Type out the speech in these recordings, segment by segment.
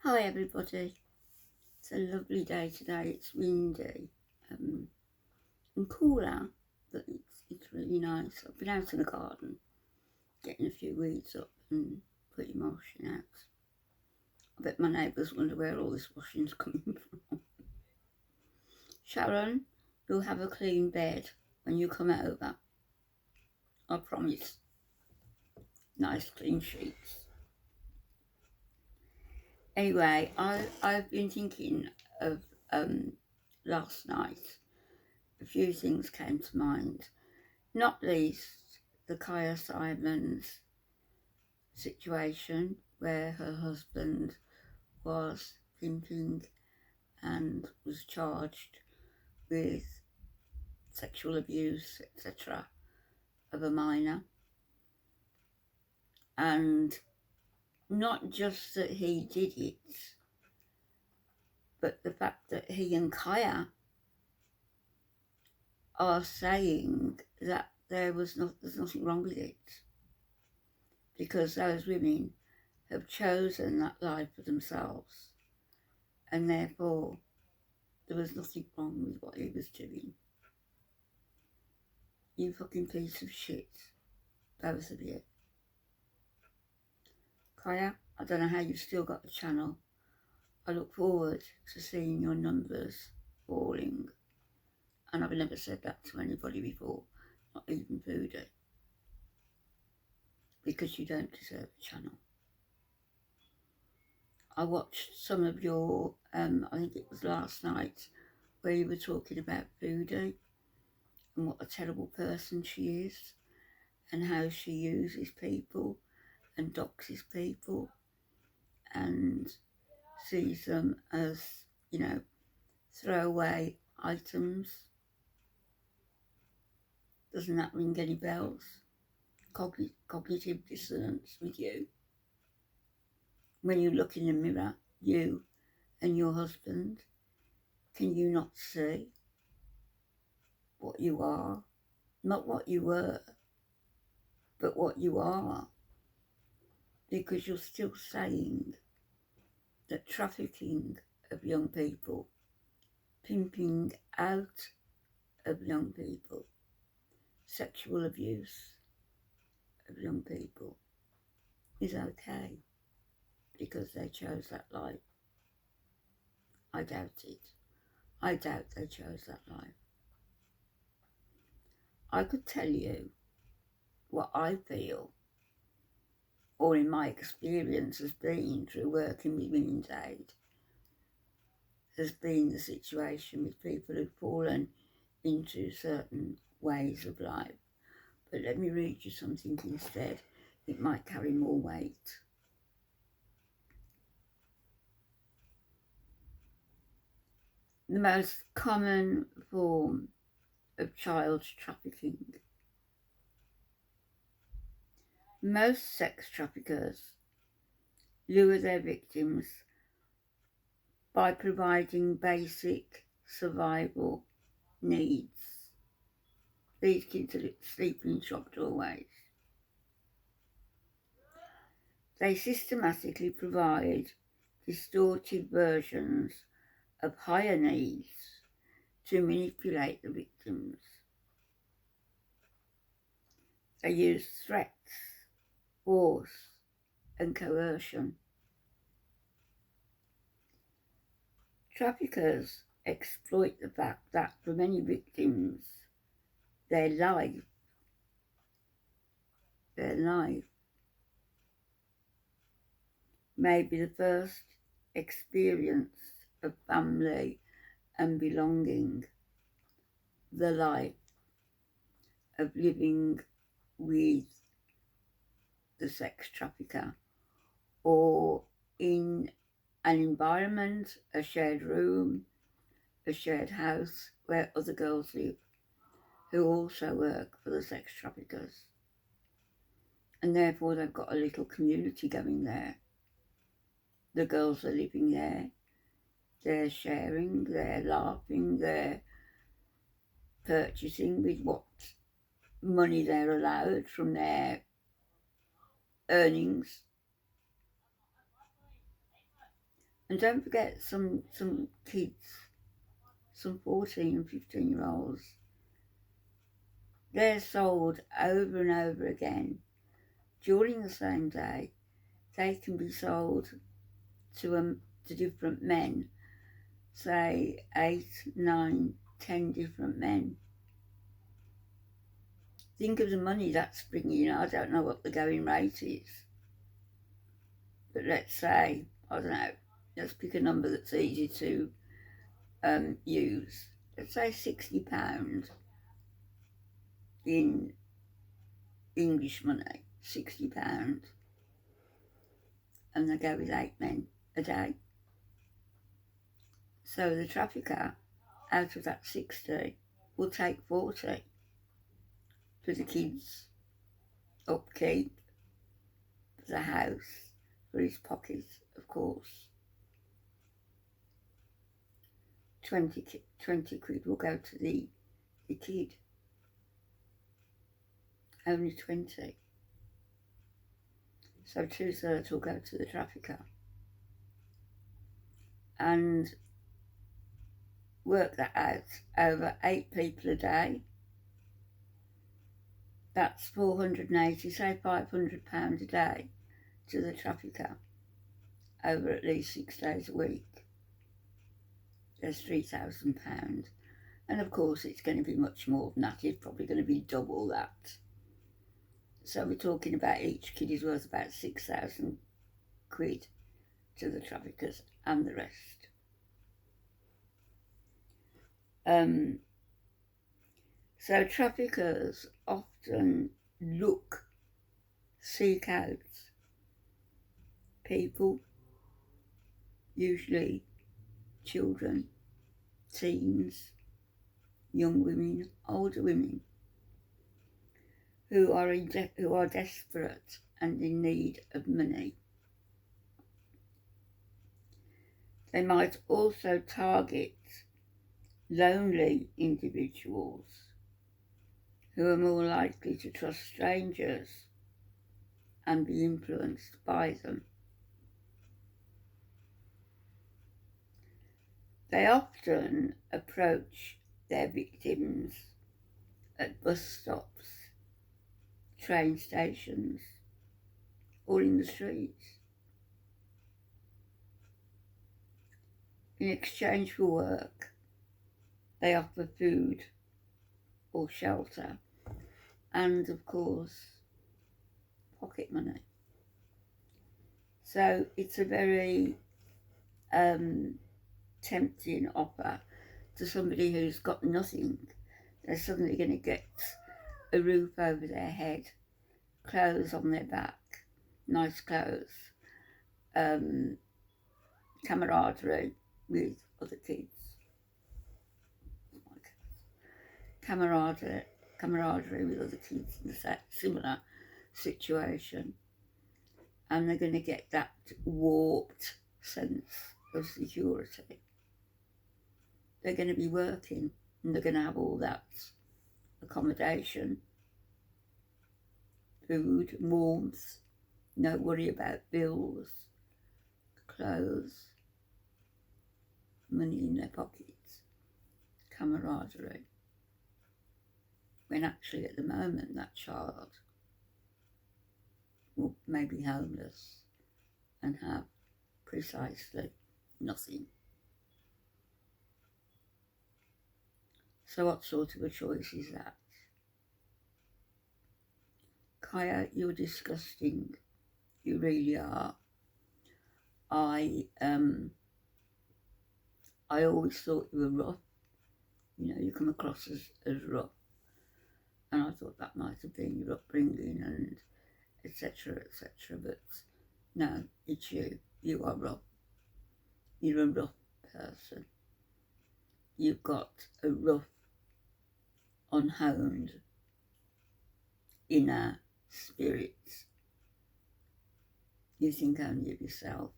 Hi everybody, it's a lovely day today. It's windy and cooler, but it's really nice. I've been out in the garden getting a few weeds up and putting washing out. I bet my neighbours wonder where all this washing's coming from. Sharon, you'll have a clean bed when you come over. I promise. Nice clean sheets. Anyway, I've been thinking of last night. A few things came to mind. Not least the Kaya Simons situation where her husband was pimping and was charged with sexual abuse, etc., of a minor. And not just that he did it, but the fact that he and Kaya are saying that there's nothing wrong with it because those women have chosen that life for themselves, and therefore there was nothing wrong with what he was doing. You fucking piece of shit, both of you. Kaya, I don't know how you've still got a channel. I look forward to seeing your numbers falling, and I've never said that to anybody before, not even Voodoo, because you don't deserve a channel. I watched some of your, I think it was last night, where you were talking about Voodoo and what a terrible person she is and how she uses people and doxes people and sees them as, throwaway items. Doesn't that ring any bells? Cognitive dissonance with you. When you look in the mirror, you and your husband, can you not see what you are? Not what you were, but what you are. Because you're still saying that trafficking of young people, pimping out of young people, sexual abuse of young people is okay because they chose that life. I doubt it. I doubt they chose that life. I could tell you what I feel, or in my experience has been through working with Women's Aid, has been the situation with people who've fallen into certain ways of life. But let me read you something instead. It might carry more weight. The most common form of child trafficking. Most sex traffickers lure their victims by providing basic survival needs. These kids are sleeping in shop doorways. They systematically provide distorted versions of higher needs to manipulate the victims. They use threats, force, and coercion. Traffickers exploit the fact that for many victims, their life may be the first experience of family and belonging, the life of living with the sex trafficker or in an environment, a shared room, a shared house where other girls live who also work for the sex traffickers. And therefore they've got a little community going there. The girls are living there, they're sharing, they're laughing, they're purchasing with what money they're allowed from their earnings. And don't forget some kids, some 14 and 15-year-olds, they're sold over and over again during the same day. They can be sold to different men, say 8, 9, 10 different men. Think of the money that's bringing in. I don't know what the going rate is, but let's say, I don't know, let's pick a number that's easy to use. Let's say £60 in English money, £60, and they go with 8 men a day. So the trafficker, out of that 60, will take 40 for the kids' upkeep, for the house, for his pocket, of course. 20 quid will go to the kid. Only 20. So 2/3 will go to the trafficker. And work that out over 8 people a day. That's 480, say £500 a day to the trafficker over at least 6 days a week. There's £3,000. And of course it's going to be much more than that. It's probably going to be double that. So we're talking about each kid is worth about 6,000 quid to the traffickers and the rest. So traffickers often seek out people, usually children, teens, young women, older women, who are desperate and in need of money. They might also target lonely individuals who are more likely to trust strangers and be influenced by them. They often approach their victims at bus stops, train stations, or in the streets. In exchange for work, they offer food or shelter, and of course, pocket money. So it's a very tempting offer to somebody who's got nothing. They're suddenly going to get a roof over their head, clothes on their back, nice clothes, camaraderie with other kids, camaraderie with other kids in a similar situation, and they're going to get that warped sense of security. They're going to be working and they're going to have all that accommodation, food, warmth, no worry about bills, clothes, money in their pockets, camaraderie. When actually at the moment that child will maybe be homeless and have precisely nothing. So what sort of a choice is that? Kaya, you're disgusting. You really are. I always thought you were rough. You know, you come across as rough. And I thought that might have been your upbringing and etc. But no, it's you. You are rough. You're a rough person. You've got a rough, unhoned inner spirit. You think only of yourself.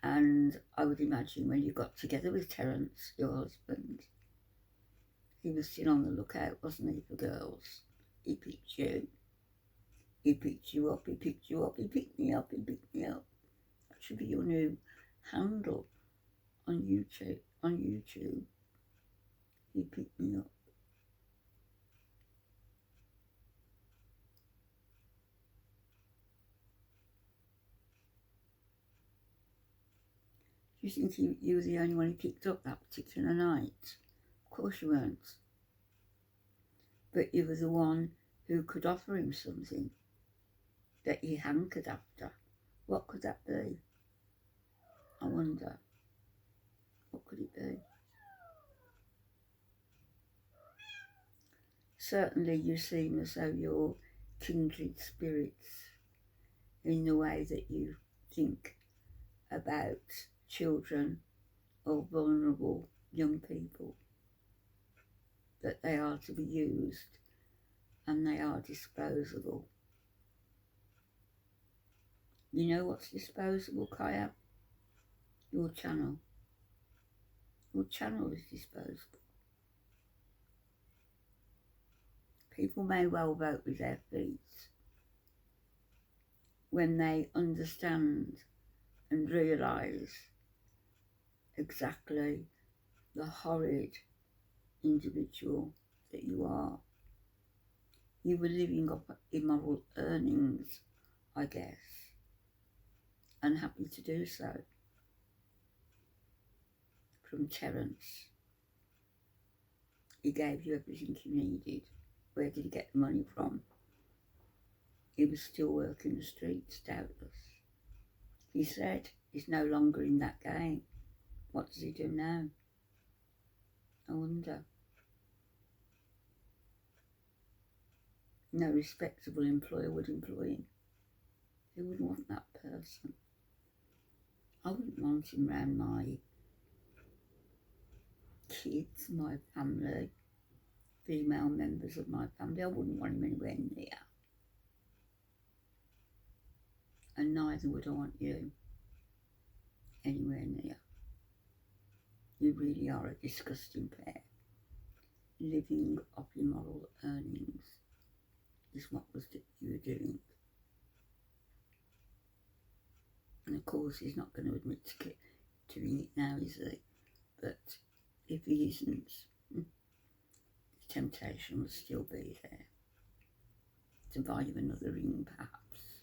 And I would imagine when you got together with Terrence, your husband, he was still on the lookout, wasn't he, for girls? He picked you. He picked you up, he picked you up, he picked me up, he picked me up. should be your new handle on YouTube. You pick me up. Do you think you were the only one who picked up that particular night? Of course you weren't. But you were the one who could offer him something that he hankered after. What could that be? I wonder. What could it be? Certainly you seem as though you're kindred spirits in the way that you think about children or vulnerable young people, that they are to be used and they are disposable. You know what's disposable, Kaya? Your channel. Your channel is disposable. People may well vote with their feet when they understand and realise exactly the horrid individual that you are. You were living off immoral earnings, I guess, and happy to do so. From Terrence. He gave you everything you needed. Where did he get the money from? He was still working the streets, doubtless. He said he's no longer in that game. What does he do now? I wonder. No respectable employer would employ him. Who would want that person? I wouldn't want him around my kids, my family, female members of my family. I wouldn't want him anywhere near. And neither would I want you anywhere near. You really are a disgusting pair. Living off immoral earnings is what you were doing. And of course he's not going to admit to doing it now, is he? But if he isn't, the temptation will still be there to buy you another ring, perhaps.